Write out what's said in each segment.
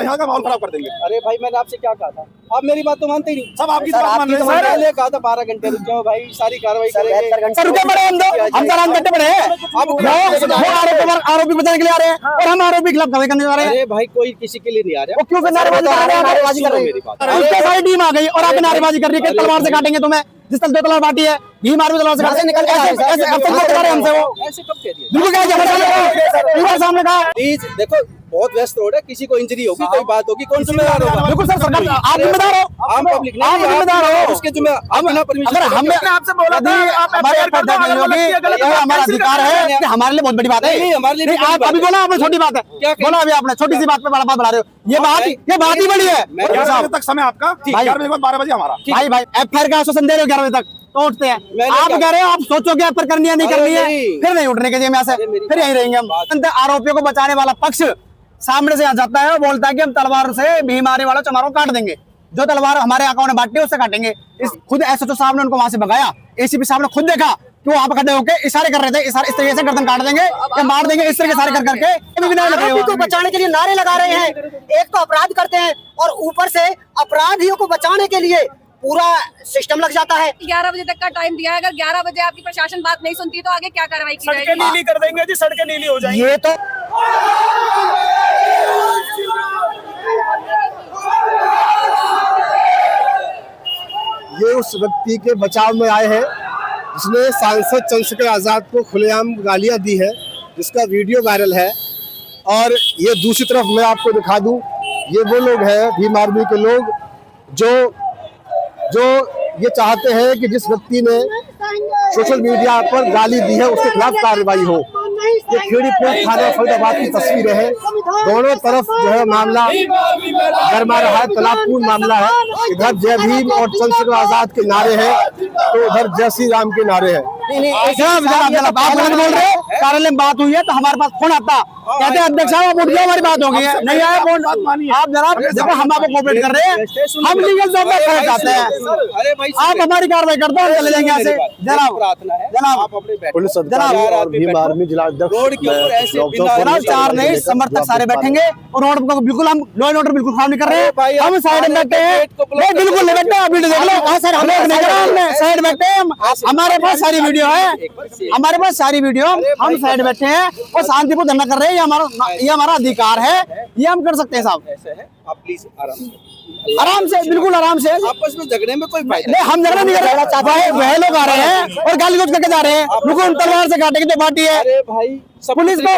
यहाँ का माहौल खराब कर देंगे। अरे भाई मैंने आपसे क्या कहा था, आप मेरी बात तो मानते ही नहीं। सब आपकी बात मान रहे हैं। मैंने कहा था 12 घंटे रुक जाओ भाई, सारी कार्रवाई करेंगे। सर रुके पड़े हम घंटे पड़े हैं। आरोपी बचाने के लिए आ रहे हैं और हम आरोपी खिलाफ कार्रवाई करने जा रहे हैं। अरे भाई कोई किसी के लिए नहीं आ रहा। क्यों फिर नारेबाजी कर रहे हैं? उसके सारी टीम आ गई और आप नारेबाजी कर रही है कि तलवार से काटेंगे तुम्हें, जिस तरह 2 तलवार बांटी है, भीम आर्मी तलवार से काटे निकल के हमसे वो ऐसे कब कह दिया? बिल्कुल सामने कहा। प्लीज देखो बहुत व्यस्त रोड है, किसी को इंजरी होगी, कोई बात होगी, कौन जिम्मेदार होगा? बिल्कुल सर, सरकार आप जिम्मेदार हो, आम पब्लिक आप जिम्मेदार हो। उसके जिम्मेदार अगर हमने आपसे बोला था हमारे हमारा अधिकार है, हमारे लिए बहुत बड़ी बात है। हमारे लिए आप अभी बोला आपने छोटी बात है, बोला अभी आपने छोटी सी बात पे बड़ा बात बढ़ा रहे हो। ये बात ही बड़ी है। 11 बजे तक समय आपका, 11 बजे 12 बजे हमारा। भाई FIR का आश्वासन दे रहे हो 11 बजे तक तो उठते हैं। आप कह रहे हो आप सोचो कि FIR करनी है नहीं करनी है, फिर नहीं उठने के लिए यहाँ से, फिर यहीं रहेंगे हम। आरोपियों को बचाने वाला पक्ष सामने से आ जाता है और बोलता है कि हम तलवार से भीम आर्मी वालों चमारों काट देंगे, जो तलवार हमारे अकाउंट में बांटी है उससे काटेंगे। इस खुद SHO साहब ने उनको वहां से भगाया, ACP साहब ने खुद देखा कि वो आप खड़े होकर इशारे कर रहे थे, इस तरीके से गर्दन काट देंगे या मार देंगे, इस तरीके से इशारे कर करके आरोपी को बचाने के लिए नारे लगा रहे हैं। एक तो अपराध करते हैं और ऊपर से अपराधियों को बचाने के लिए पूरा सिस्टम लग जाता है। 11 बजे तक का टाइम दिया है, अगर 11 बजे आपकी प्रशासन बात नहीं सुनती तो आगे क्या कार्रवाई की जाएगी? सड़कें नीली कर देंगे जी, सड़कें नीली हो जाएंगी। ये तो ये उस व्यक्ति के बचाव में आए हैं जिसने सांसद चंद्रशेखर आजाद को खुलेआम गालियां दी है, जिसका वीडियो वायरल है। और ये दूसरी तरफ मैं आपको दिखा दूं, ये वो लोग हैं भीम आर्मी के लोग जो ये चाहते हैं कि जिस व्यक्ति ने सोशल मीडिया पर गाली दी है उसके खिलाफ कार्रवाई हो। ये खेड़ीपुर थाना फरीदाबाद की तस्वीरें हैं। दोनों तरफ जो है मामला गरमा रहा है, तलाबपूर्ण मामला है। इधर जय भीम और चंद्रशेखर आजाद के नारे हैं तो उधर जय श्री राम के नारे हैं। कार्यालय में बात हुई है तो हमारे पास फोन आता, कहते हैं अध्यक्ष साहब उठ जाओ, हमारी बात हो गई है, नहीं आया फोन। आप जनाब देखो हम आपको कोऑपरेट कर रहे हैं, हम लीगल तौर पर खड़े जाते हैं, आप हमारी कार्रवाई करते हैं, चले जाएंगे यहाँ से। जनाब भीम आर्मी जनाब 4 नहीं समर्थक सारे बैठेंगे और रोड पर बिल्कुल हम लॉ एंड ऑर्डर बिल्कुल खराब नहीं कर रहे हैं, हम साइड में बैठे हैं। नहीं बिल्कुल नहीं बैठे, आप वीडियो देख लो सर, हमने साइड बैठे हैं, हमारे पास सारी वीडियो है, हमारे पास सारी वीडियो, हम साइड बैठे हैं और शांतिपूर्ण धरना कर रहे हैं। ये हमारा अधिकार है, ये हम कर सकते हैं साहब। ऐसे है आप प्लीज आराम से, बिल्कुल आराम से। आपस में झगड़े में कोई फायदा नहीं, हम झगड़ा नहीं कर रहे, वह लोग आ रहे हैं और गाली गलौज करके जा रहे हैं, रुको हम तलवार से काटेंगे तो पार्टी है। अरे भाई पुलिस को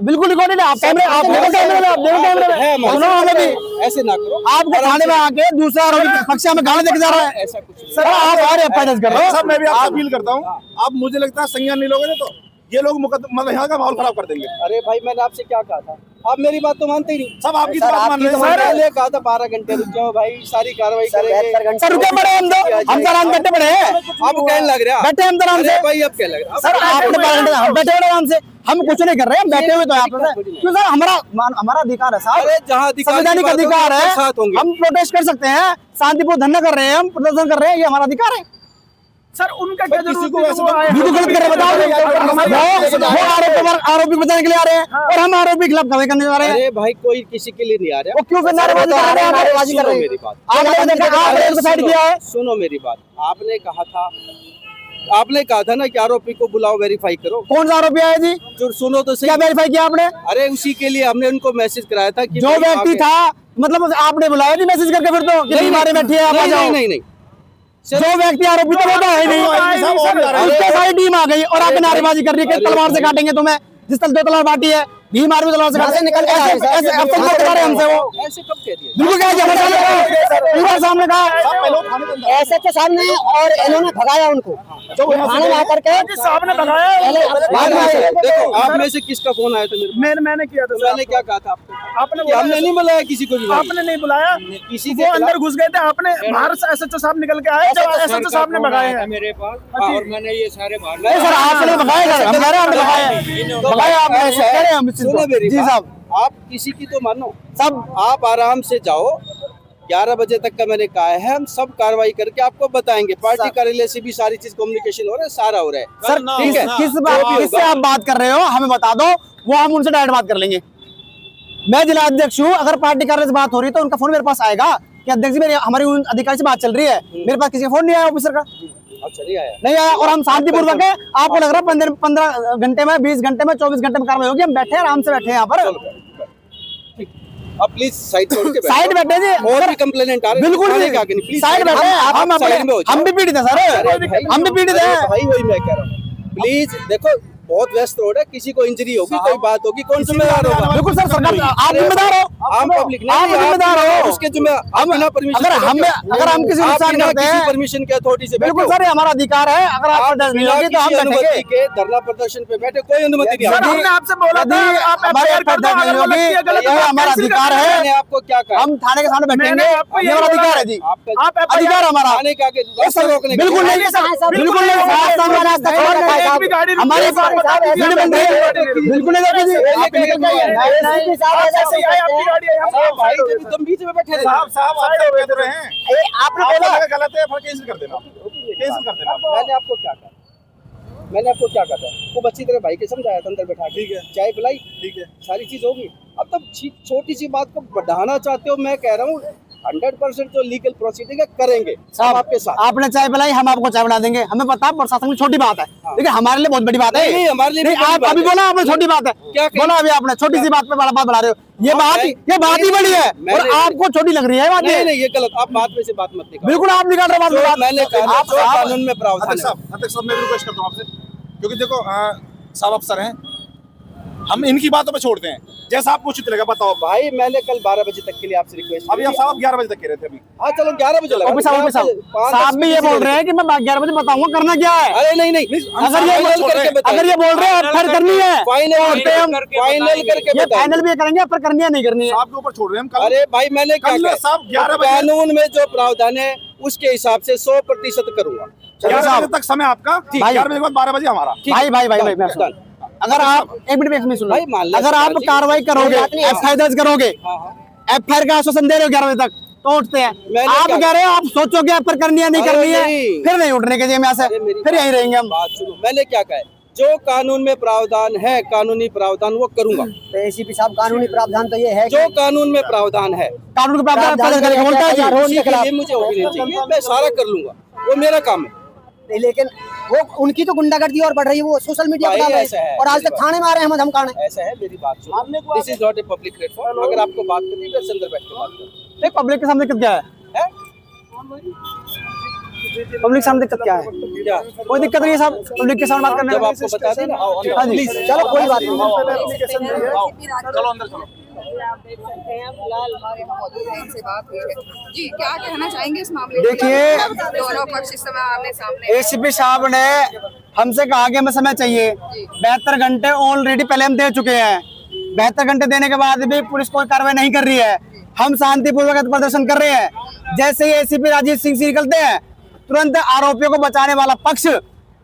बिल्कुल रिकॉर्डेड है, आप कैमरे आप देखो, कैमरे में सुनो, हमें भी ऐसे ना करो। आपको थाने में आके दूसरा आरोपी पक्ष में गाली देके जा रहा है, ऐसा कुछ सर आप आ रहे हैं कर रहे हो। सब मैं भी आपसे अपील करता हूँ, आप मुझे लगता है संज्ञान नहीं लोगे तो ये लोग मतलब यहाँ का माहौल खराब कर देंगे। अरे भाई मैंने आपसे क्या कहा था, आप मेरी बात तो मानते ही नहीं। सब आपकी बात मान रहे हैं। मैंने कहा था 12 घंटे रुक जाओ भाई, सारी कार्रवाई करेंगे। सर रुके पड़े हम आराम बैठे पड़े हैं, आप कहने लग रहा है बैठे हम आराम से भाई, अब क्या लग रहा है सर आपने हम बैठे हुए आराम से, हम कुछ नहीं कर रहे हैं, बैठे हुए तो आप क्यों सर, हमारा अधिकार है साहब, अरे जहाँ संवैधानिक अधिकार है, हम प्रोटेस्ट कर सकते हैं, शांतिपूर्ण धरना कर रहे हैं, हम प्रदर्शन कर रहे हैं, ये हमारा अधिकार है। सर उनका क्या किसी को ऐसे बिल्कुल गलत कर रहे हैं, बताओ आरोपी बचाने के लिए आ रहे हैं और हम आरोपी खिलाफ कार्रवाई करने जा रहे हैं। अरे भाई कोई किसी के लिए नहीं आ रहा। वो क्यों फिर नारेबाजी कर रहे हैं? मेरी बात आपने डिसाइड किया है, सुनो मेरी बात, आपने कहा था ना कि आरोपी को बुलाओ, वेरीफाई करो। कौन सा आरोपी आया जी? जो सुनो तो सही, क्या वेरीफाई किया आपने? अरे उसी के लिए हमने उनको मैसेज कराया था कि जो व्यक्ति था, मतलब आपने बुलाया जी मैसेज करके, फिर तो कि हमारे बैठिए आप आ जाओ। नहीं जो व्यक्ति आरोपी तो होता है नहीं, उसके सारी टीम आ गई और आप नारेबाजी कर रही है कि तलवार से काटेंगे तुम्हें, जिस तरह 2 तलवार बांटी है, भीम आर्मी तलवार से काटे निकल हमसे वो ऐसे कब कह दिया? बिल्कुल क्या सामने कहा SHO साहब ने और इन्होंने भगाया उनको, जो थाने में आकर के सामने भगाया। देखो आप में से किसका फोन आया था मेरे? मैंने किया था। मैंने क्या कहा था आपको? आपने हमने नहीं बुलाया किसी को भी। आपने नहीं बुलाया, किसी वो अंदर घुस गए थे, आपने बाहर से SHO साहब निकल के आए, जब SHO साहब ने भगाया मेरे पास और मैंने ये सारे सर आपने भगाया आपने। सुनो मेरी जी बात, साहब, आप किसी की तो मानो, सब आप आराम से जाओ। 11 बजे तक का मैंने कहा है, हम सब कार्रवाई करके आपको बताएंगे। पार्टी कार्यालय से भी सारी चीज कम्युनिकेशन हो रहा है, सारा हो रहा है। सर ठीक है, किससे आप बात कर रहे हो हमें बता दो, वो हम उनसे डायरेक्ट बात कर लेंगे। मैं जिला अध्यक्ष हूँ, अगर पार्टी कार्यालय से बात हो रही है तो उनका फोन मेरे पास आएगा कि अध्यक्ष जी मेरे हमारी उन अधिकारी से बात चल रही है, मेरे पास किसी का फोन नहीं आया ऑफिसर का, अच्छा नहीं आया, नहीं आया। और हम शांतिपूर्वक है, आपको लग रहा है 15 घंटे में, 20 घंटे में, 24 घंटे में कार्रवाई होगी, हम बैठे आराम से बैठे हैं यहाँ पर। आप प्लीज साइड छोड़ के साइड बैठे जी, और भी कंप्लेनेंट आ रहे हैं, बिल्कुल प्लीज साइड बैठे हैं, हम भी पीड़ित है सर, हम भी पीड़ित है भाई, वही मैं कह रहा हूँ, प्लीज देखो बहुत व्यस्त रोड है, किसी को इंजरी होगी, कोई बात होगी, कौन जिम्मेदार होगा? बिल्कुल सर, सरकार आप जिम्मेदार हो, आप पब्लिक आप जिम्मेदार हो, उसके जिम्मेदार, अगर हम किसी नुकसान करते हैं परमिशन के अथॉरिटी से, बिल्कुल सर, ये हमारा अधिकार है, अगर आप नहीं होगी तो हम बैठेंगे के धरना प्रदर्शन पे बैठे, कोई अनुमति नहीं, हमने आपसे बोला था हमारे हमारा अधिकार है, मैंने आपको क्या कहा? हम थाने के सामने बैठेंगे, ये हमारा अधिकार है जी, अधिकार हमारा, थाने का बिल्कुल नहीं, बिल्कुल नहीं, हमारे बिल्कुल भाई तुम बीच में बैठे साहब रहे हैं, आपने बोला गलत है, कैंसिल कर देना, कैंसिल कर देना। मैंने आपको क्या कहा? मैंने आपको क्या कहा था? खूब अच्छी तरह भाई के समझाया था, अंदर बैठा के, ठीक है, चाय पिलाई, ठीक है, सारी चीज होगी। अब तो छोटी सी बात को बढ़ाना चाहते हो, मैं कह रहा हूँ 100% जो लीगल प्रोसीडिंग है करेंगे साहब आपके साथ। आपने चाय पिलाई, हम आपको चाय बना देंगे, हमें पता है प्रशासन में छोटी बात है, लेकिन हमारे लिए बहुत बड़ी बात है। नहीं, हमारे लिए आप अभी बोला आपने छोटी बात है, क्या बोला अभी आपने छोटी सी बात पे बड़ा बात बढ़ा रहे हो, ये बात ही बड़ी है और आपको छोटी लग रही है बात। नहीं, ये गलत, आप बात में से बात मत निकालो, बिल्कुल आप निकाल रहे हो बात, मैंने कहा जो कानून में प्रावधान है। अध्यक्ष साहब मैं रिक्वेस्ट करता हूँ आपसे, क्योंकि देखो सब अफसर हैं, हम इनकी बातों पे छोड़ते हैं, जैसा आपको उचित लगा बताओ। भाई मैंने कल 12 बजे तक के लिए आपसे रिक्वेस्ट, अभी आप साहब 11 बजे तक कह रहे थे अभी। हाँ चलो 11 बजे लगा, साहब भी ये बोल रहे हैं कि मैं 11 बजे बताऊंगा करना क्या है। अरे नहीं, अगर ये बोल रहे हैं फिर करनी है, फाइनल करके ये फाइनल भी करेंगे पर करनी है नहीं करनी है, आपके ऊपर छोड़ रहे हैं हम। अरे भाई मैंने क्या कल कहा? साहब 11 बजे कानून में जो प्रावधान है उसके हिसाब से 100% करूंगा। 11 बजे तक समय आपका, 11 बजे के बाद 12 बजे हमारा। भाई अगर आप एक मिनट में सुन लो, भाई मान लो अगर आप कार्रवाई करोगे, एफआईआर दर्ज करोगे, एफआईआर का आश्वासन दे रहे हो 11 बजे तक तो उठते हैं, आप कह रहे हो आप सोचोगे पर करनी है नहीं करनी है, फिर नहीं उठने के यहाँ से, फिर यहीं रहेंगे हम। बात सुनो, मैंने क्या कहा? जो कानून में प्रावधान है, कानूनी प्रावधान वो करूंगा। तो एसीपी साहब कानूनी प्रावधान तो ये है जो कानून में प्रावधान है, कानून के प्रावधान बोलता है ये मुझे होनी चाहिए, मैं सारा कर लूंगा, वो मेरा काम है। नहीं, लेकिन वो उनकी तो गुंडागर्दी और बढ़ रही है, वो सोशल मीडिया पर डाल रहे हैं और आज तक थाने में आ रहे हैं हम धमकाने। ऐसा है, मेरी बात सुनो, this is not a public platform, अगर आपको बात करनी है अंदर बैठ के बात करो। पब्लिक के सामने क्या है, पब्लिक के सामने क्या है, कोई दिक्कत नहीं है साहब, पब्लिक के सामने बात करने जब आपको बता देना, हाँ जी, चलो कोई बात नहीं। चलो अंदर चलो। आप देख सकते हैं फिलहाल हमारे यहाँ मौजूद हैं, इनसे बात हुई है। जी क्या कहना चाहेंगे इस मामले में? देखिए, दोनों पक्ष इस समय आमने सामने। एसीपी साहब ने हमसे कहा कि हमें समय चाहिए, 72 घंटे ऑलरेडी पहले हम दे चुके हैं, 72 घंटे देने के बाद भी पुलिस कोई कार्रवाई नहीं कर रही है, हम शांतिपूर्वक प्रदर्शन कर रहे हैं। जैसे ही एसीपी राजीव सिंह से निकलते हैं, तुरंत आरोपियों को बचाने वाला पक्ष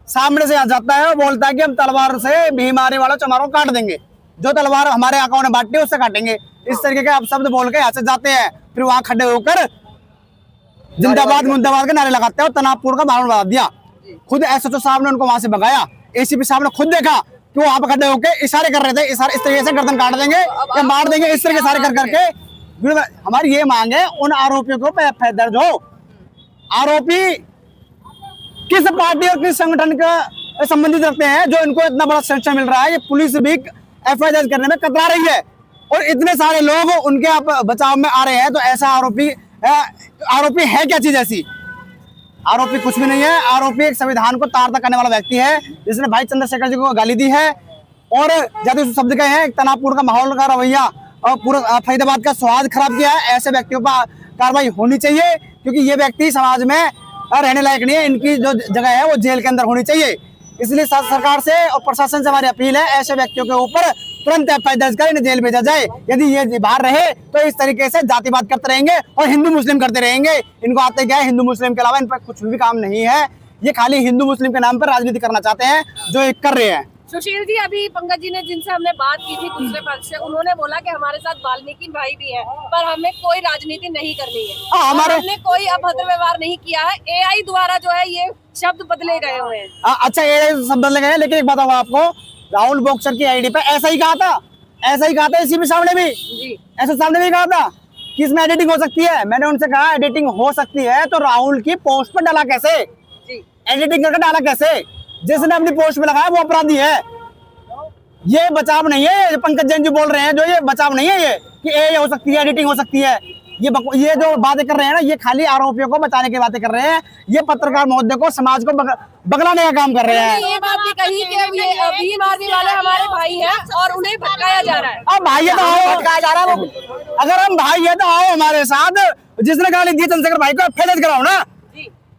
सामने से आ जाता है और बोलता है कि हम तलवार से भीम आने वाला चमारों को काट देंगे, जो तलवार हमारे अकाउंट में बांटी उससे काटेंगे। इस तरीके के आप शब्द बोल के यहाँ से जाते हैं, फिर वहां खड़े होकर जिंदाबाद मुर्दाबाद के नारे लगाते हैं और तनावपूर्ण का माहौल बना दिया। खुद एसएचओ साहब ने उनको वहां से भगाया, एसीपी साहब ने खुद देखा कि वो वहां पर खड़े होकर इशारे कर रहे थे, इशारे इस तरीके से गर्दन काट देंगे या मार देंगे, इस तरीके सारे कर करके। हमारी ये मांग है उन आरोपियों को एफआईआर दर्ज हो। आरोपी किस पार्टी और किस संगठन का संबंधित रखते हैं जो इनको इतना बड़ा संरक्षण मिल रहा है? ये पुलिस भी एफआईआर दर्ज करने में कतरा रही है और इतने सारे लोग उनके आप बचाव में आ रहे हैं, तो ऐसा आरोपी है क्या चीज ऐसी? आरोपी कुछ भी नहीं है, आरोपी एक संविधान को तार तक करने वाला व्यक्ति है जिसने भाई चंद्रशेखर जी को गाली दी है और ज्यादा शब्द कहे हैं, तनावपूर्ण का माहौल का रवैया और पूरा फरीदाबाद का स्वाद खराब किया है। ऐसे व्यक्तियों पर कार्रवाई होनी चाहिए क्योंकि ये व्यक्ति समाज में रहने लायक नहीं है, इनकी जो जगह है वो जेल के अंदर होनी चाहिए। इसलिए सरकार से और प्रशासन से हमारी अपील है, ऐसे व्यक्तियों के ऊपर तुरंत एफआईआर दर्ज कर इन्हें जेल भेजा जाए। यदि ये बाहर रहे तो इस तरीके से जातिवाद करते रहेंगे और हिंदू मुस्लिम करते रहेंगे। इनको आते क्या है, हिंदू मुस्लिम के अलावा इन पर कुछ भी काम नहीं है, ये खाली हिंदू मुस्लिम के नाम पर राजनीति करना चाहते हैं जो ये कर रहे हैं। सुशील जी, अभी पंकज जी ने जिनसे हमने बात की थी दूसरे पक्ष से, उन्होंने बोला कि हमारे साथ वाल्मीकि भाई भी है पर हमें कोई राजनीति नहीं करनी है, हमने कोई अभद्र व्यवहार नहीं किया है, एआई द्वारा जो है ये शब्द बदले गए हुए हैं। अच्छा, एआई शब्द बदले गए हैं, लेकिन एक बात आपको, राहुल बॉक्सर की आईडी पे ऐसा ही कहा था ऐसा ही कहा था इसी में सामने भी, ऐसा सामने भी कहा था कि इसमें एडिटिंग हो सकती है। मैंने उनसे कहा एडिटिंग हो सकती है तो राहुल की पोस्ट पर डाला कैसे, एडिटिंग करके डाला कैसे? जिसने अपनी पोस्ट पे लगाया वो अपराधी है। ये बचाव नहीं है, पंकज जैन जी बोल रहे हैं जो, ये बचाव नहीं है ये कि ये हो सकती है, एडिटिंग हो सकती है। ये जो बातें कर रहे हैं ना, ये खाली आरोपियों को बचाने की बातें कर रहे हैं। ये पत्रकार महोदय को, समाज को बगलाने का काम कर रहे हैं। ये बात भी कही कि ये भीम आर्मी वाले हमारे भाई हैं और उन्हें भटकाया जा रहा है। अब भाई है तो आओ, भटकाया जा रहा है वो। अगर हम भाई है तो आओ हमारे साथ। जिसने गाली दी चंद्रशेखर भाई को फैसला कराओ ना।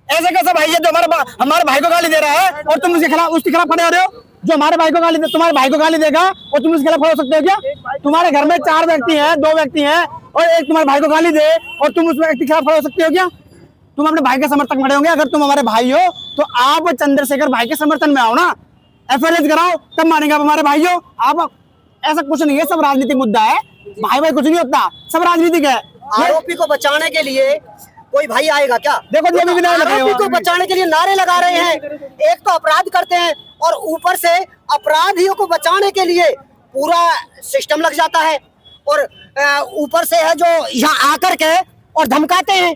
ऐसे कैसा भाई है जो हमारे भाई को गाली दे रहा है और तुम उसके खिलाफ खड़े हो रहे हो? जो हमारे भाई को गाली दे, तुम्हारे भाई को गाली देगा और तुम उसके खिलाफ खड़े हो सकते हो क्या? तुम्हारे घर में 4 व्यक्ति हैं, 2 व्यक्ति हैं और एक तुम्हारे भाई को गाली दे और तुम उस व्यक्ति के खिलाफ खड़े हो सकते हो क्या? तुम अपने भाई के समर्थक खड़े होंगे। अगर तुम हमारे भाई हो तो आप चंद्रशेखर भाई के समर्थन में आओ ना, एफआईआर कराओ, तब मानेंगे आप हमारे भाई हो। आप ऐसा कुछ नहीं है, सब राजनीतिक मुद्दा है। भाई कुछ नहीं होता, सब राजनीतिक है। आरोपी को बचाने के लिए कोई भाई आएगा क्या? देखो जो भी विधायक आरोपी को बचाने के लिए नारे लगा रहे हैं। एक तो अपराध करते हैं और ऊपर से अपराधियों को बचाने के लिए पूरा सिस्टम लग जाता है और ऊपर से है जो यहाँ आकर के और धमकाते हैं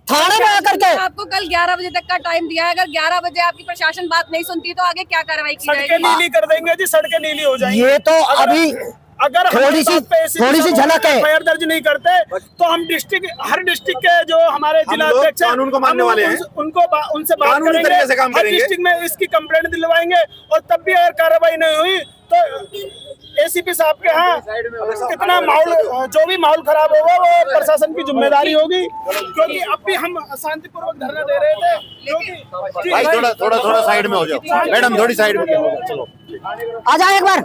थाने में आकर के। आपको कल 11 बजे तक का टाइम दिया है। अगर 11 बजे आपकी प्रशासन बात नहीं सुनती तो आगे क्या कार्रवाई की जाएगी? सड़कें नीली कर देंगे जी, सड़कें नीली हो जाएंगी। ये तो अभी अगर थोड़ी सी झलक है। एफआईआर दर्ज नहीं करते तो हम हर डिस्ट्रिक्ट के जो हमारे जिला अध्यक्ष कानून को मानने वाले हैं, उनसे बात करेंगे, हर डिस्ट्रिक्ट में इसकी कंप्लेंट दिलवाएंगे और तब भी अगर कार्रवाई नहीं हुई तो एसीपी साहब के यहाँ इतना माहौल, जो भी माहौल खराब होगा वो प्रशासन की जिम्मेदारी होगी। क्योंकि अब भी हम शांतिपूर्वक धरना दे रहे थे। भाई थोड़ा साइड में हो जाओ मैडम, थोड़ी साइड में। आ जाए एक बार।